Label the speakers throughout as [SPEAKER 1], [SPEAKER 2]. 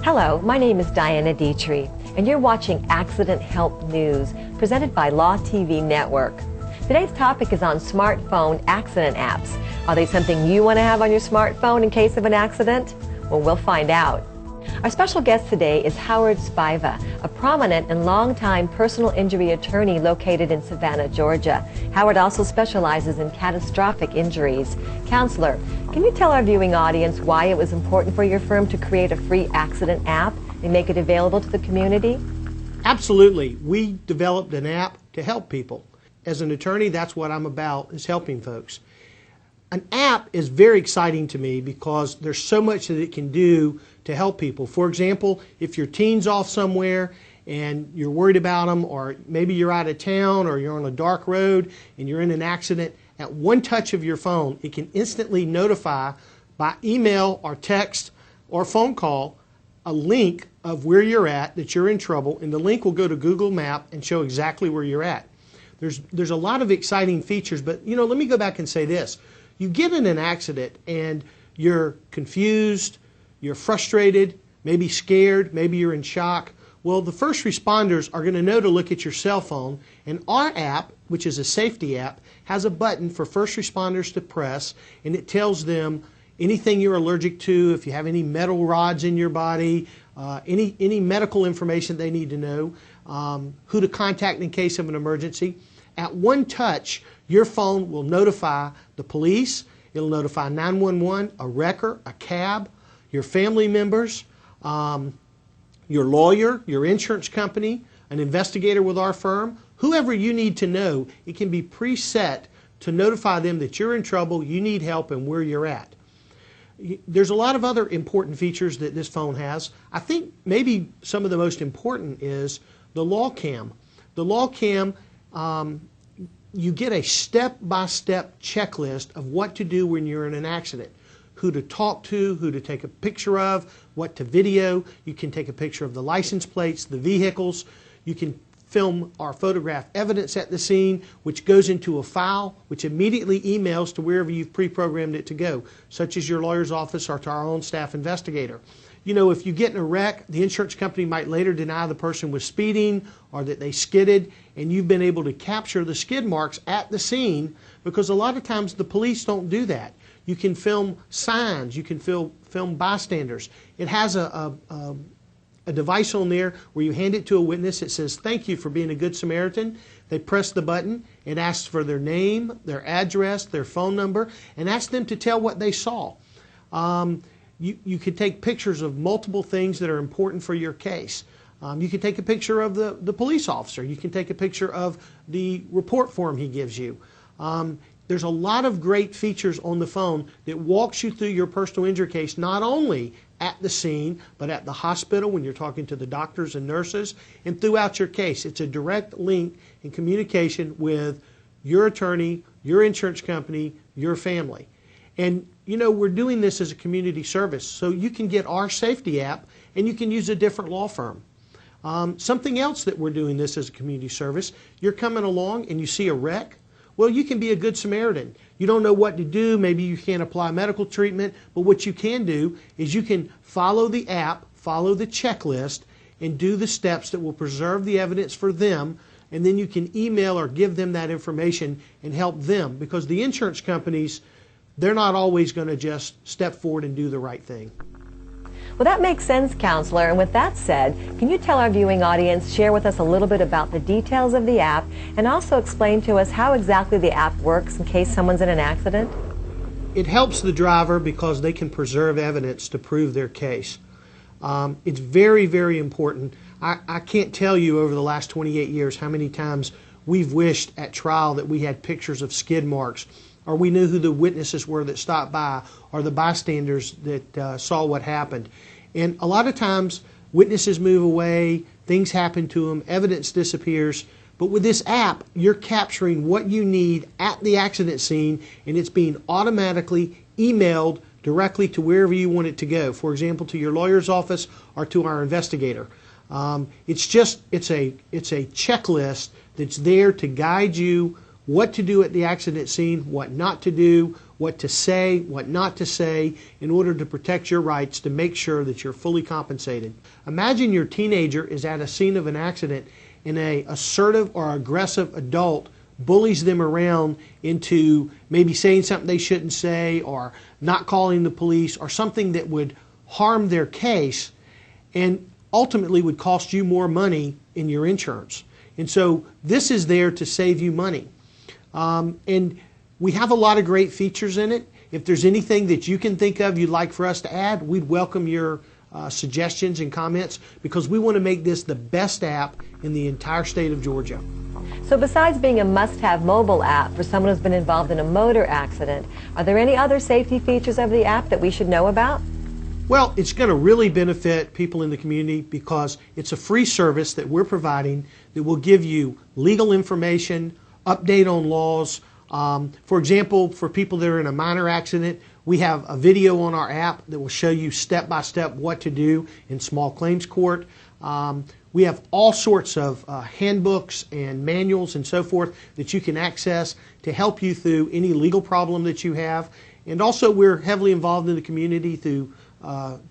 [SPEAKER 1] Hello, my name is Diana Dietrich, and you're watching Accident Help News, presented by Law TV Network. Today's topic is on smartphone accident apps. Are they something you want to have on your smartphone in case of an accident? Well, we'll find out. Our special guest today is Howard SPIVA, a prominent and longtime personal injury attorney located in Savannah, Georgia. Howard also specializes in catastrophic injuries. Counselor, can you tell our viewing audience why it was important for your firm to create a free accident app and make it available to the community?
[SPEAKER 2] Absolutely. We developed an app to help people. As an attorney, that's what I'm about, is helping folks. An app is very exciting to me because there's so much that it can do to help people. For example, if your teen's off somewhere and you're worried about them, or maybe you're out of town or you're on a dark road and you're in an accident, at one touch of your phone, it can instantly notify by email or text or phone call a link of where you're at, that you're in trouble, and the link will go to Google Map and show exactly where you're at. There's a lot of exciting features, but let me go back and say this. You get in an accident and you're confused, you're frustrated, maybe scared, maybe you're in shock. Well, the first responders are going to know to look at your cell phone, and our app, which is a safety app, has a button for first responders to press, and it tells them anything you're allergic to, if you have any metal rods in your body, any medical information they need to know, who to contact in case of an emergency. At one touch, your phone will notify the police, it'll notify 911, a wrecker, a cab, your family members, your lawyer, your insurance company, an investigator with our firm, whoever you need to know. It can be preset to notify them that you're in trouble, you need help, and where you're at. There's a lot of other important features that this phone has. I think maybe some of the most important is the law cam. The law cam, you get a step-by-step checklist of what to do when you're in an accident. Who to talk to, who to take a picture of, what to video. You can take a picture of the license plates, the vehicles. You can film or photograph evidence at the scene, which goes into a file, which immediately emails to wherever you've pre-programmed it to go, such as your lawyer's office or to our own staff investigator. If you get in a wreck, the insurance company might later deny the person was speeding or that they skidded, and you've been able to capture the skid marks at the scene, because a lot of times the police don't do that. You can film signs, you can film bystanders. It has a device on there where you hand it to a witness. It says, "Thank you for being a good Samaritan." They press the button. It asks for their name, their address, their phone number, and asks them to tell what they saw. You could take pictures of multiple things that are important for your case. You can take a picture of the police officer. You can take a picture of the report form he gives you. There's a lot of great features on the phone that walks you through your personal injury case, not only at the scene, but at the hospital when you're talking to the doctors and nurses, and throughout your case. It's a direct link in communication with your attorney, your insurance company, your family. And we're doing this as a community service, so you can get our safety app and you can use a different law firm. Something else that we're doing this as a community service, you're coming along and you see a wreck. Well, you can be a good Samaritan. You don't know what to do, maybe you can't apply medical treatment, but what you can do is you can follow the app, follow the checklist, and do the steps that will preserve the evidence for them, and then you can email or give them that information and help them, because the insurance companies, they're not always going to just step forward and do the right thing.
[SPEAKER 1] Well, that makes sense, Counselor. And with that said, can you tell our viewing audience, share with us a little bit about the details of the app, and also explain to us how exactly the app works in case someone's in an accident?
[SPEAKER 2] It helps the driver because they can preserve evidence to prove their case. It's very, very important. I can't tell you over the last 28 years how many times we've wished at trial that we had pictures of skid marks, or we knew who the witnesses were that stopped by, or the bystanders that saw what happened. And a lot of times, witnesses move away, things happen to them, evidence disappears. But with this app, you're capturing what you need at the accident scene, and it's being automatically emailed directly to wherever you want it to go. For example, to your lawyer's office or to our investigator. It's a checklist that's there to guide you what to do at the accident scene, what not to do, what to say, what not to say, in order to protect your rights to make sure that you're fully compensated. Imagine your teenager is at a scene of an accident and an assertive or aggressive adult bullies them around into maybe saying something they shouldn't say or not calling the police or something that would harm their case and ultimately would cost you more money in your insurance. And so this is there to save you money. And we have a lot of great features in it. If there's anything that you can think of you'd like for us to add, we'd welcome your suggestions and comments, because we want to make this the best app in the entire state of Georgia.
[SPEAKER 1] So besides being a must-have mobile app for someone who's been involved in a motor accident, are there any other safety features of the app that we should know about?
[SPEAKER 2] Well, it's going to really benefit people in the community because it's a free service that we're providing that will give you legal information, update on laws. For example, for people that are in a minor accident, we have a video on our app that will show you step-by-step what to do in small claims court. We have all sorts of handbooks and manuals and so forth that you can access to help you through any legal problem that you have. And also we're heavily involved in the community through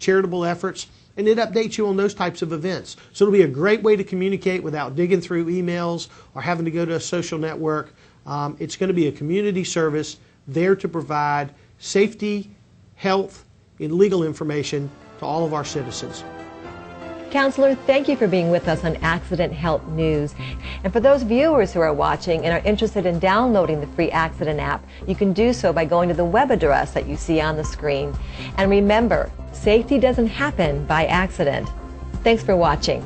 [SPEAKER 2] charitable efforts, and it updates you on those types of events. So it'll be a great way to communicate without digging through emails or having to go to a social network. It's going to be a community service there to provide safety, health, and legal information to all of our citizens.
[SPEAKER 1] Counselor, thank you for being with us on Accident Help News. And for those viewers who are watching and are interested in downloading the free Accident app, you can do so by going to the web address that you see on the screen. And remember, safety doesn't happen by accident. Thanks for watching.